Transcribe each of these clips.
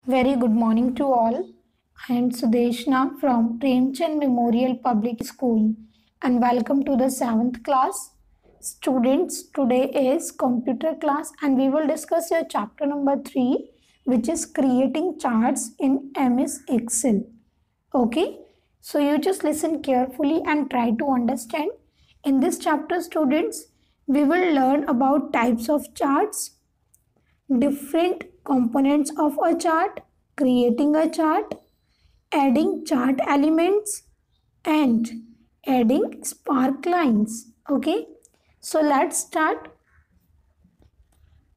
Very good morning to all. I am Sudeshna from Premchand Memorial Public School and welcome to the 7th class. Students, today is computer class and we will discuss your chapter number 3, which is creating charts in MS Excel. Okay, so you just listen carefully and try to understand. In this chapter, students, we will learn about types of charts, different components of a chart, creating a chart, adding chart elements, and adding spark lines. Okay, so let's start.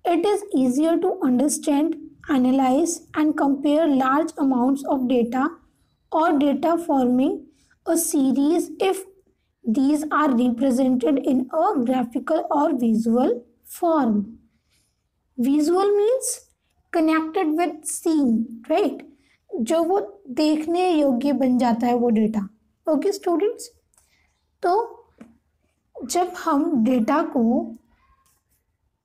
It is easier to understand, analyze, and compare large amounts of data or data forming a series if these are represented in a graphical or visual form. Visual means connected with scene, right, जो वो देखने योग्य बन जाता है वो data. Okay students, तो जब हम डेटा को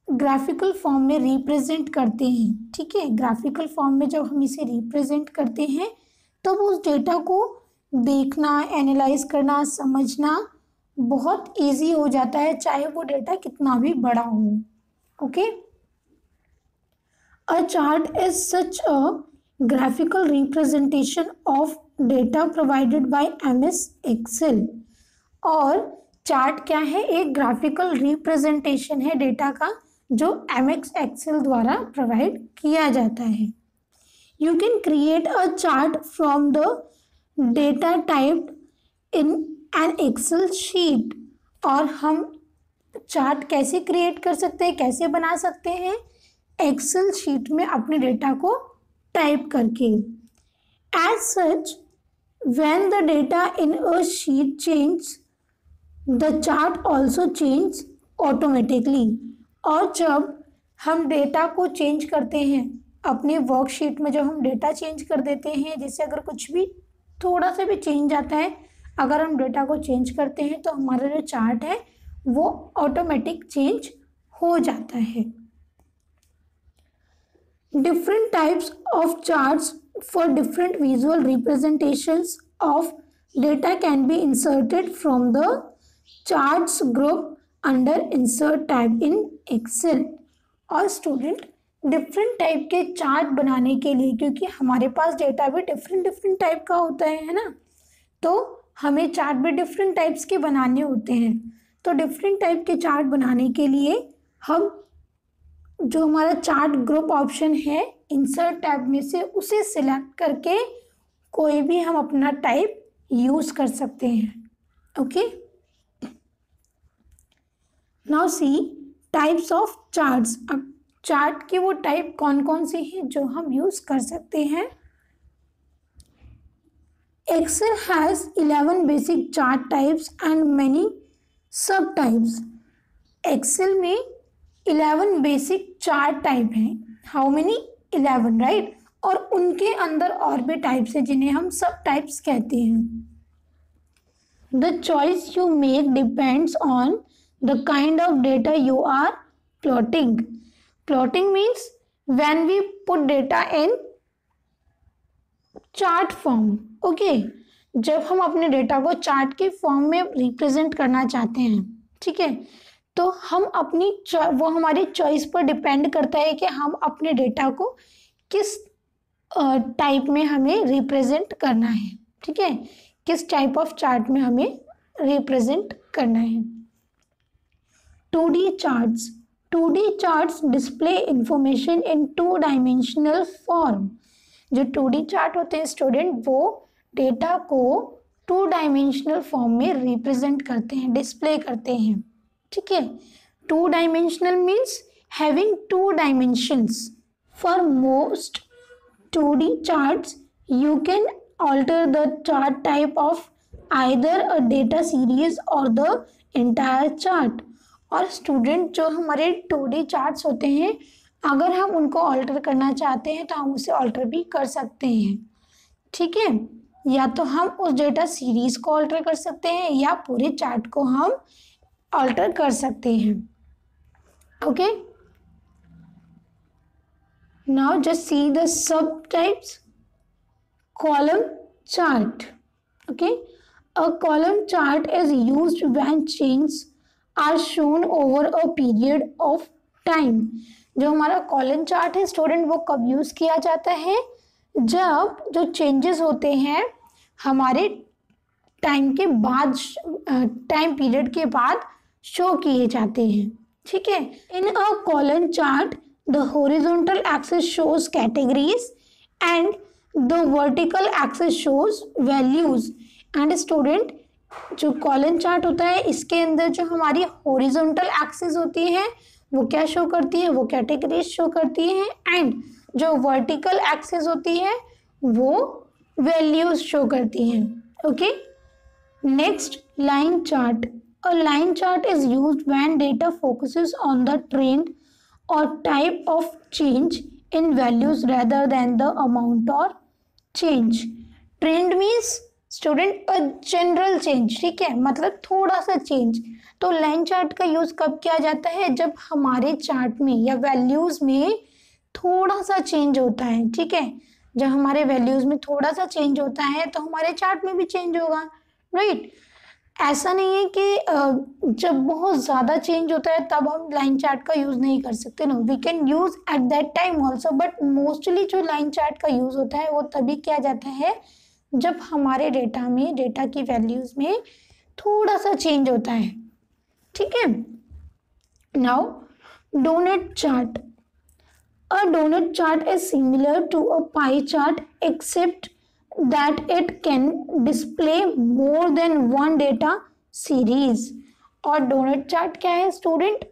ग्राफिकल फॉर्म में रिप्रेजेंट करते हैं, ठीक है, ग्राफिकल फॉर्म में जब हम इसे रिप्रेजेंट करते हैं तब उस डेटा को देखना, एनालाइज करना, समझना बहुत इजी हो जाता है, चाहे वो डेटा कितना भी बड़ा हो. Okay, A chart is such a graphical representation of data provided by MS Excel. और चार्ट क्या है? एक ग्राफिकल रिप्रेजेंटेशन है डेटा का जो MS Excel द्वारा प्रोवाइड किया जाता है. You can create a chart from the data typed in an Excel sheet. और हम चार्ट कैसे क्रिएट कर सकते हैं, कैसे बना सकते हैं? एक्सेल शीट में अपने डेटा को टाइप करके. As such when the data in a sheet change the chart also change automatically. और जब हम डेटा को चेंज करते हैं अपने वर्कशीट में, जब हम डेटा चेंज कर देते हैं, जैसे अगर कुछ भी थोड़ा सा भी चेंज आता है, अगर हम डेटा को चेंज करते हैं तो हमारा जो चार्ट है वो ऑटोमेटिक चेंज हो जाता है. Different types of charts for different visual representations of data can be inserted from the charts group under insert tab in Excel. और स्टूडेंट डिफरेंट टाइप के चार्ट बनाने के लिए, क्योंकि हमारे पास डेटा भी डिफरेंट टाइप का होता है ना, तो हमें चार्ट भी डिफरेंट टाइप्स के बनाने होते हैं. तो डिफरेंट टाइप के चार्ट बनाने के लिए हम जो हमारा चार्ट ग्रुप ऑप्शन है इंसर्ट टैब में से उसे सिलेक्ट करके कोई भी हम अपना टाइप यूज कर सकते हैं. Okay, now see types of charts. अब चार्ट के वो टाइप कौन कौन से हैं जो हम यूज कर सकते हैं. Excel has 11 basic chart types and many sub types. Excel में 11 बेसिक चार्ट टाइप हैं. How many? 11, राइट. और उनके अंदर और भी टाइप्स हैं जिन्हें हम सब टाइप्स कहते हैं. The choice you make depends on the kind of data you are plotting. Plotting means when we put data in chart form. Okay, जब हम अपने डेटा को चार्ट के फॉर्म में रिप्रेजेंट करना चाहते हैं, ठीक है, तो हम अपनी वो हमारी चॉइस पर डिपेंड करता है कि हम अपने डेटा को किस टाइप में हमें रिप्रेजेंट करना है. ठीक है, किस टाइप ऑफ चार्ट में हमें रिप्रेजेंट करना है. 2D charts. 2D charts display information in 2 dimensional form. जो 2D चार्ट होते हैं स्टूडेंट, वो डेटा को 2 डायमेंशनल फॉर्म में रिप्रेजेंट करते हैं, डिस्प्ले करते हैं. ठीक है, 2 dimensional means having 2 dimensions. For most 2D charts you can alter the chart type of either a data series और द एंटायर चार्ट. और स्टूडेंट जो हमारे 2D चार्ट्स होते हैं, अगर हम उनको ऑल्टर करना चाहते हैं तो हम उसे ऑल्टर भी कर सकते हैं. ठीक है, या तो हम उस डेटा सीरीज को ऑल्टर कर सकते हैं या पूरे चार्ट को हम ऑल्टर कर सकते हैं. Okay, Now just see the subtypes. Column chart. Okay, a column chart is used when changes are shown over a period of time. जो हमारा कॉलम चार्ट है स्टूडेंट, वो कब यूज किया जाता है? जब जो चेंजेस होते हैं हमारे टाइम के बाद, टाइम पीरियड के बाद शो किए जाते हैं, ठीक है। In a column chart the horizontal axis shows categories and the vertical axis shows values. And student, जो कॉलम चार्ट होता है इसके अंदर जो हमारी हॉरिजॉन्टल एक्सिस होती है वो क्या शो करती है? वो कैटेगरीज शो करती है। एंड जो वर्टिकल एक्सिस होती है वो वैल्यूज शो करती हैं। Okay, next line chart. A line chart is used when data focuses on the trend or type of change in values rather than the amount or change. Trend means student a general change, ठीक है, मतलब थोड़ा सा change. तो line chart का use कब किया जाता है? जब हमारे चार्ट में या वैल्यूज में थोड़ा सा चेंज होता है, ठीक है। जब हमारे वैल्यूज में थोड़ा सा चेंज होता है तो हमारे चार्ट में भी चेंज होगा, राइट। ऐसा नहीं है कि जब बहुत ज़्यादा चेंज होता है तब हम लाइन चार्ट का यूज़ नहीं कर सकते। No, we can use at that time also, but mostly जो लाइन चार्ट का यूज़ होता है वो तभी किया जाता है जब हमारे डेटा में, डेटा की वैल्यूज़ में थोड़ा सा चेंज होता है, ठीक है। Now donut chart. A donut chart is similar to a pie chart except that it can display more than one data series. और डोनट चार्ट क्या है स्टूडेंट?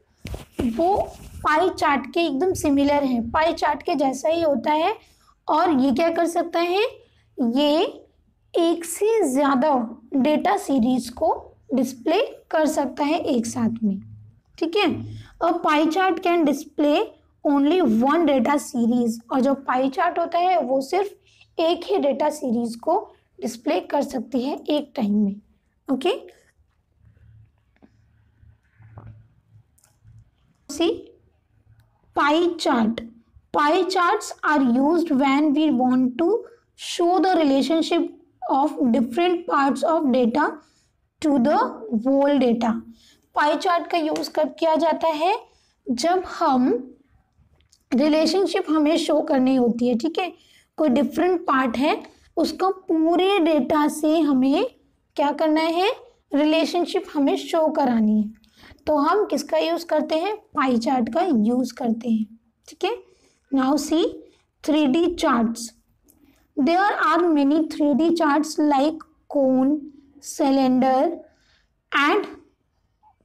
वो पाई चार्ट के एकदम सिमिलर है, पाई चार्ट के जैसा ही होता है। और ये क्या कर सकता है? ये एक से ज़्यादा डेटा सीरीज को डिस्प्ले कर सकता है एक साथ में, ठीक है। A pie chart can display only one data series. और जो पाई चार्ट होता है वो सिर्फ एक ही डेटा सीरीज को डिस्प्ले कर सकती है एक टाइम में, okay. C pie chart. Pie charts are used when we want to show the relationship of different parts of data to the whole data. Pie chart का यूज कब किया जाता है? जब हम रिलेशनशिप हमें शो करनी होती है, ठीक है। कोई डिफरेंट पार्ट है, उसका पूरे डेटा से हमें क्या करना है? रिलेशनशिप हमें शो करानी है। तो हम किसका यूज़ करते हैं? पाई चार्ट का यूज़ करते हैं, ठीक है। Now see 3D charts. There are many 3D charts like cone, cylinder and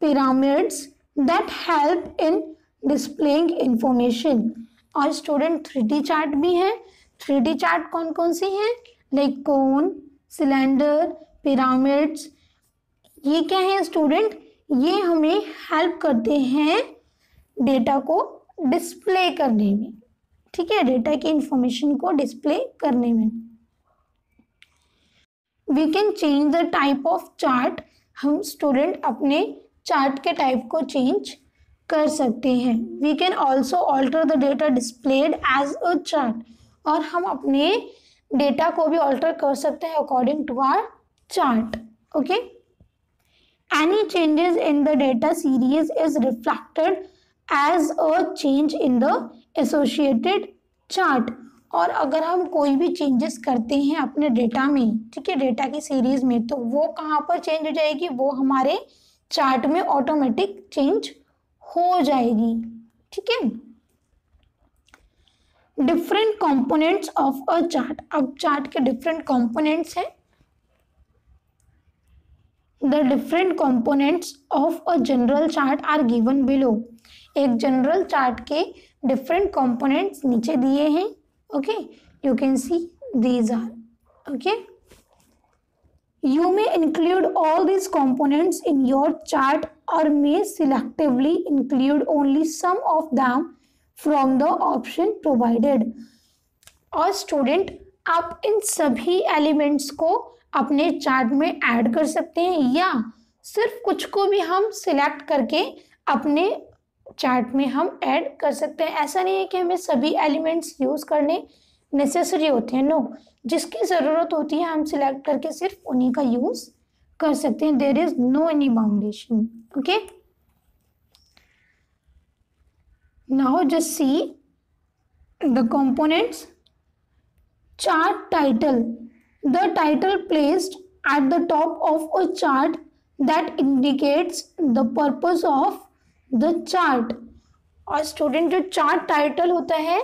pyramids that help in displaying information। और स्टूडेंट 3D चार्ट भी है। 3D चार्ट कौन कौन सी हैं? Like cone, cylinder, pyramids. ये क्या है स्टूडेंट? ये हमें हेल्प करते हैं डेटा को डिस्प्ले करने में, ठीक है, डेटा की इंफॉर्मेशन को डिस्प्ले करने में। We can change the type of chart. हम स्टूडेंट अपने चार्ट के टाइप को चेंज कर सकते हैं। We can also alter the data displayed as a chart. और हम अपने डेटा को भी ऑल्टर कर सकते हैं according to our chart, okay. Any changes in the data series is reflected as a change in the associated chart. और अगर हम कोई भी चेंजेस करते हैं अपने डेटा में, ठीक है, डेटा की सीरीज में, तो वो कहाँ पर चेंज हो जाएगी? वो हमारे चार्ट में ऑटोमेटिक चेंज हो जाएगी, ठीक है। Different components of a chart. अब चार्ट के डिफरेंट कंपोनेंट्स हैं। The different components of a general chart are given below. एक जनरल चार्ट के डिफरेंट कंपोनेंट्स नीचे दिए हैं, okay. You can see these are, okay. You may include all these components in your chart or may selectively include only some of them from the option provided। और student आप इन सभी elements को अपने chart में add कर सकते हैं या सिर्फ कुछ को भी हम सिलेक्ट करके अपने चार्ट में हम ऐड कर सकते हैं। ऐसा नहीं है कि हमें सभी एलिमेंट्स यूज़ करने नेसेसरी होते हैं, नो, जिसकी ज़रूरत होती है हम सिलेक्ट करके सिर्फ उन्हीं का यूज़ कर सकते हैं। There is no any boundation. Okay, now just see the components. Chart title. The title placed at the top of a chart that indicates the purpose of the chart. और student जो chart title होता है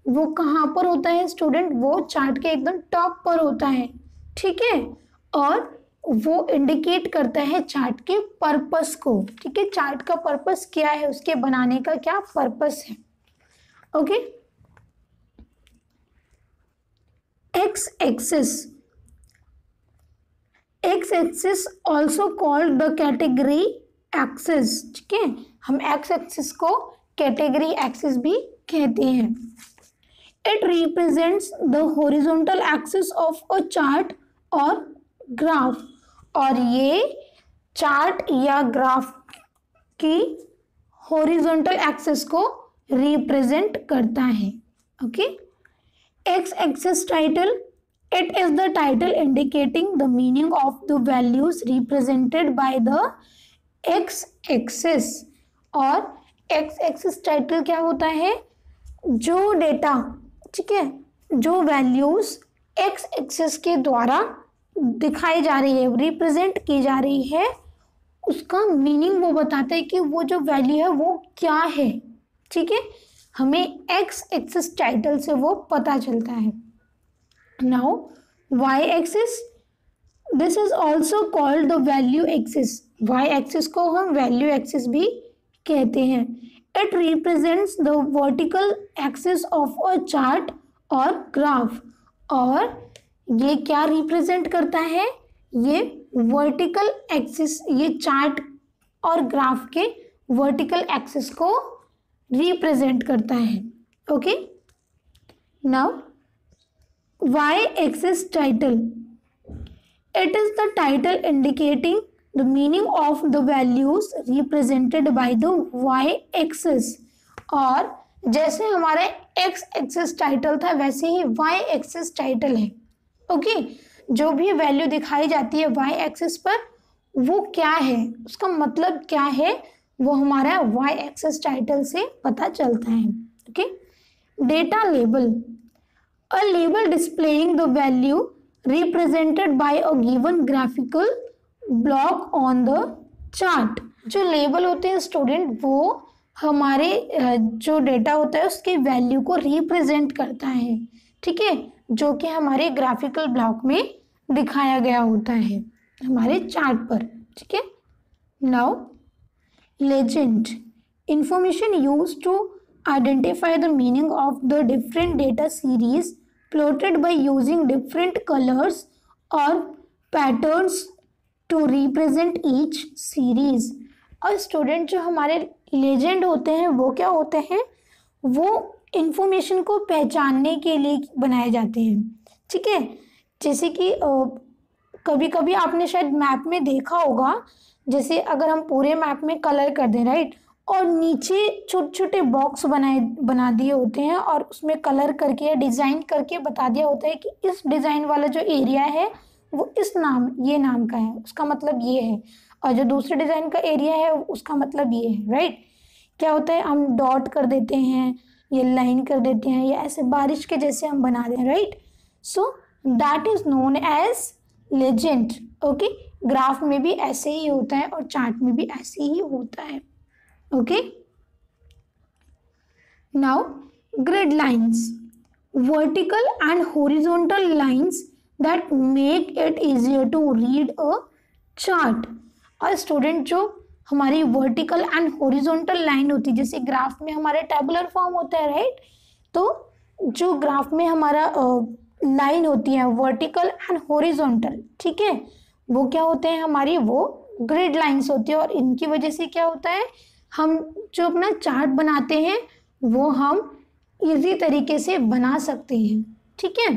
वो कहाँ पर होता है student? वो चार्ट के एकदम टॉप पर होता है, ठीक है, और वो इंडिकेट करता है चार्ट के पर्पस को, ठीक है, चार्ट का पर्पस क्या है, उसके बनाने का क्या पर्पस है। Okay, x-axis also called the category axis, ठीक है, हम x-axis को category axis भी कहते हैं। It represents the horizontal axis of a chart or graph, और ये चार्ट या ग्राफ की horizontal axis को represent करता है। Okay, X-axis title, it is the title indicating the meaning of the values represented by the X-axis। और X-axis title क्या होता है? जो डेटा, ठीक है, जो वैल्यूज X-axis के द्वारा दिखाई जा रही है, रिप्रेजेंट की जा रही है, उसका मीनिंग वो बताता है कि वो जो वैल्यू है वो क्या है, ठीक है, हमें एक्स एक्सिस टाइटल से वो पता चलता है। Now Y axis, this is also called the value axis. Y axis को हम वैल्यू एक्सिस भी कहते हैं। It represents the vertical axis of a chart और ग्राफ, और ये क्या रिप्रेजेंट करता है? ये वर्टिकल एक्सिस, ये चार्ट और ग्राफ के वर्टिकल एक्सिस को रिप्रेजेंट करता है। Okay, now Y axis title, it is the title indicating the meaning of the values represented by the Y axis. और जैसे हमारा एक्स एक्सिस टाइटल था वैसे ही वाई एक्सिस टाइटल है। ओके, जो भी वैल्यू दिखाई जाती है वाई एक्सिस पर वो क्या है, उसका मतलब क्या है, वो हमारा वाई एक्सिस टाइटल से पता चलता है। Okay, data label, a label displaying the value represented by a given graphical block on the chart. जो लेबल होते हैं स्टूडेंट वो हमारे जो डेटा होता है उसके वैल्यू को रिप्रेजेंट करता है, ठीक है, जो कि हमारे ग्राफिकल ब्लॉक में दिखाया गया होता है हमारे चार्ट पर, ठीक है। Now legend, information used to identify the meaning of the different data series plotted by using different colors or patterns to represent each series। और स्टूडेंट जो हमारे लेजेंड होते हैं वो क्या होते हैं? वो इंफॉर्मेशन को पहचानने के लिए बनाए जाते हैं, ठीक है। जैसे कि कभी कभी आपने शायद मैप में देखा होगा, जैसे अगर हम पूरे मैप में कलर कर दें, राइट, और नीचे छोटे छोटे बॉक्स बना दिए होते हैं और उसमें कलर करके या डिज़ाइन करके बता दिया होता है कि इस डिज़ाइन वाला जो एरिया है वो इस ये नाम का है, उसका मतलब ये है, और जो दूसरे डिज़ाइन का एरिया है उसका मतलब ये है, राइट। क्या होता है, हम डॉट कर देते हैं या लाइन कर देते हैं या ऐसे बारिश के जैसे हम बना दें, right. So that is known as legend. Okay, graph में भी ऐसे ही होता है और चार्ट में भी ऐसे ही होता है। Okay, now grid lines, vertical and horizontal lines that make it easier to read a chart. और स्टूडेंट जो हमारी वर्टिकल एंड हॉरिजॉन्टल लाइन होती है, जैसे ग्राफ में हमारे टेबुलर फॉर्म होता है, राइट, तो जो ग्राफ में हमारा लाइन होती है वर्टिकल एंड हॉरिजॉन्टल, ठीक है, वो क्या होते हैं हमारी, वो ग्रिड लाइंस होती है। और इनकी वजह से क्या होता है, हम जो अपना चार्ट बनाते हैं वो हम इजी तरीके से बना सकते हैं, ठीक है।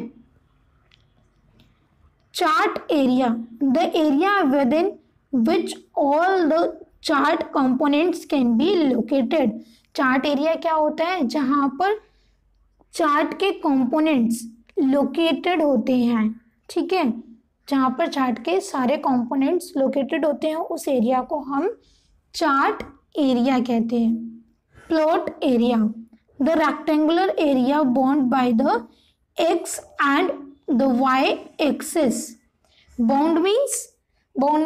Chart area, the area with in which all the chart components can be located. Chart area क्या होता है? जहां पर चार्ट के कंपोनेंट्स लोकेटेड होते हैं, ठीक है, जहां पर चार्ट के सारे कंपोनेंट्स लोकेटेड होते हैं उस एरिया को हम चार्ट एरिया कहते हैं। Plot area, the rectangular area bound by the X and the Y axis. Bound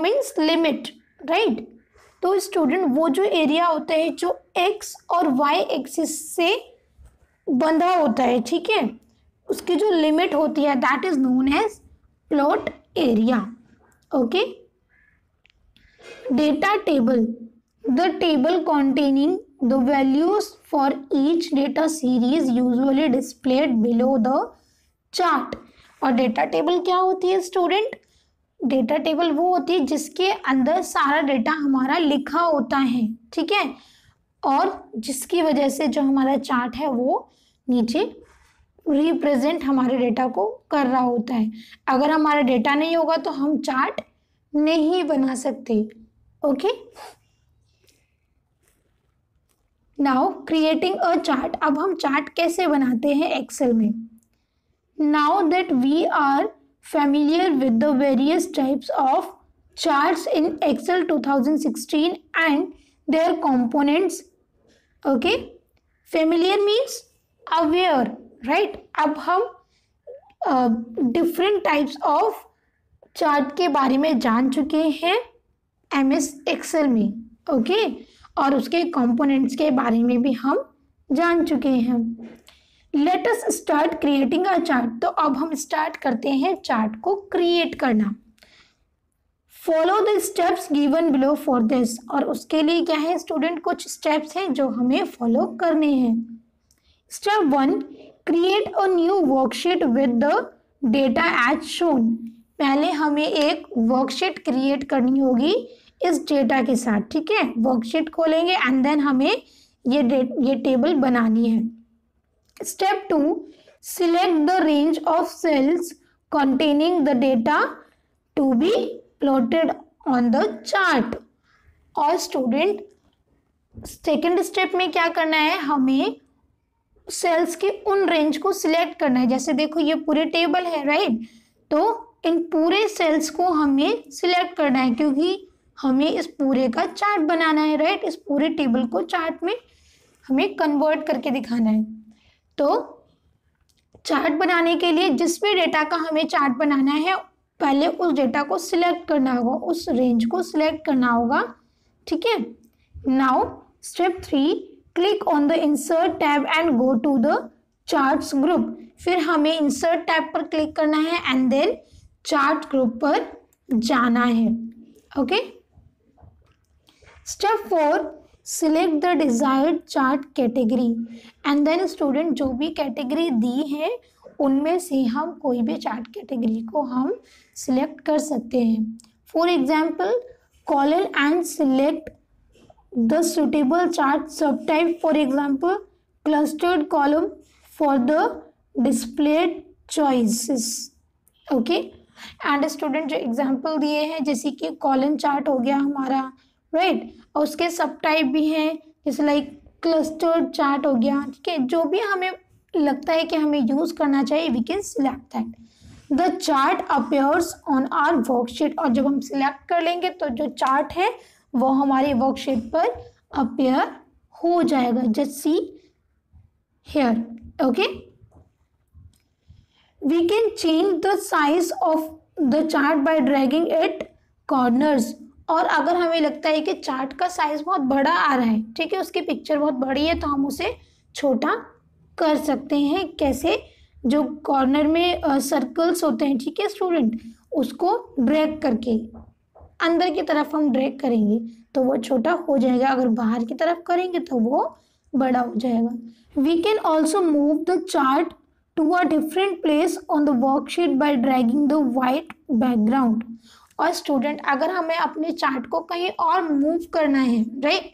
means limit, right. तो स्टूडेंट वो जो एरिया होता है जो एक्स और वाई एक्सिस से बंधा होता है, ठीक है, उसकी जो लिमिट होती है that is known as plot area. Okay. Data table, the table containing the values for each data series usually displayed below the chart। और डेटा टेबल क्या होती है स्टूडेंट? डेटा टेबल वो होती है जिसके अंदर सारा डेटा हमारा लिखा होता है, ठीक है, और जिसकी वजह से जो हमारा चार्ट है वो नीचे रिप्रेजेंट हमारे डेटा को कर रहा होता है। अगर हमारा डेटा नहीं होगा तो हम चार्ट नहीं बना सकते। Okay. Now creating a chart. अब हम चार्ट कैसे बनाते हैं एक्सेल में? Now that we are familiar with the various types of charts in Excel 2016 and their components. Okay, familiar means aware, right? अब हम different types of chart के बारे में जान चुके हैं MS Excel में, okay? और उसके components के बारे में भी हम जान चुके हैं। Let us start creating a chart। तो अब हम स्टार्ट करते हैं चार्ट को क्रिएट करना। Follow the steps given below for this। और उसके लिए क्या है स्टूडेंट? कुछ स्टेप्स हैं जो हमें फॉलो करने हैं। Step 1, create a new worksheet with the data as shown। पहले हमें एक वर्कशीट क्रिएट करनी होगी इस डेटा के साथ, ठीक है। वर्कशीट खोलेंगे एंड देन हमें ये टेबल बनानी है। Step 2, select the range of cells containing the data to be plotted on the chart। और स्टूडेंट सेकेंड स्टेप में क्या करना है? हमें सेल्स के उन रेंज को सिलेक्ट करना है। जैसे देखो ये पूरे टेबल है, राइट, तो इन पूरे सेल्स को हमें सिलेक्ट करना है क्योंकि हमें इस पूरे का चार्ट बनाना है, राइट। इस पूरे टेबल को चार्ट में हमें कन्वर्ट करके दिखाना है। तो चार्ट बनाने के लिए जिस भी डेटा का हमें चार्ट बनाना है पहले उस डेटा को सिलेक्ट करना होगा, उस रेंज को सिलेक्ट करना होगा, ठीक है। Now step 3, click on the insert tab and go to the charts group. फिर हमें इंसर्ट टैब पर क्लिक करना है एंड देन चार्ट ग्रुप पर जाना है। Okay. Step 4, select the desired chart category and then student जो भी कैटेगरी दी है उनमें से हम कोई भी चार्ट कैटेगरी को हम सिलेक्ट कर सकते हैं। For example colon and select the suitable chart sub type, for example clustered column for the displayed choices. Okay. And student जो एग्जाम्पल दिए हैं जैसे कि कॉलन चार्ट हो गया हमारा, राइट, और उसके सब टाइप भी हैं जैसे लाइक क्लस्टर्ड चार्ट हो गया, ठीक है। जो भी हमें लगता है कि हमें यूज करना चाहिए we can select that. The chart appears on our worksheet. और जब हम सिलेक्ट कर लेंगे तो जो चार्ट है वो हमारी वर्कशीट पर अपीयर हो जाएगा। Just see here. Okay. We can change the size of the chart by dragging it corners. और अगर हमें लगता है कि चार्ट का साइज बहुत बड़ा आ रहा है, ठीक है, उसकी पिक्चर बहुत बड़ी है, तो हम उसे छोटा कर सकते हैं। कैसे? जो कॉर्नर में सर्कल्स होते हैं, ठीक है स्टूडेंट, उसको ड्रैग करके अंदर की तरफ हम ड्रैग करेंगे तो वो छोटा हो जाएगा, अगर बाहर की तरफ करेंगे तो वो बड़ा हो जाएगा। We can also move the chart to a different place on the worksheet by dragging the white background. और स्टूडेंट अगर हमें अपने चार्ट को कहीं और मूव करना है, राइट,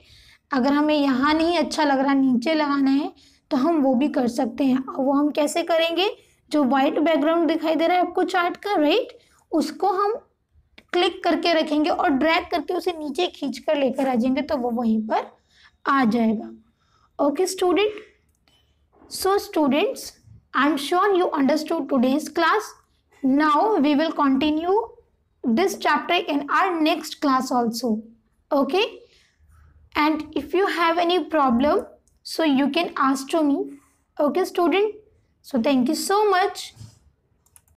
अगर हमें यहाँ नहीं अच्छा लग रहा नीचे लगाना है तो हम वो भी कर सकते हैं। और वो हम कैसे करेंगे? जो वाइट बैकग्राउंड दिखाई दे रहा है आपको चार्ट का, राइट, उसको हम क्लिक करके रखेंगे और ड्रैग करके उसे नीचे खींच कर लेकर आ जाएंगे तो वो वहीं पर आ जाएगा। Okay, student. So students, I'm sure you understood today's class. Now we will continue this chapter in our next class also. Okay, and if you have any problem, so you can ask to me. Okay, student. So thank you so much.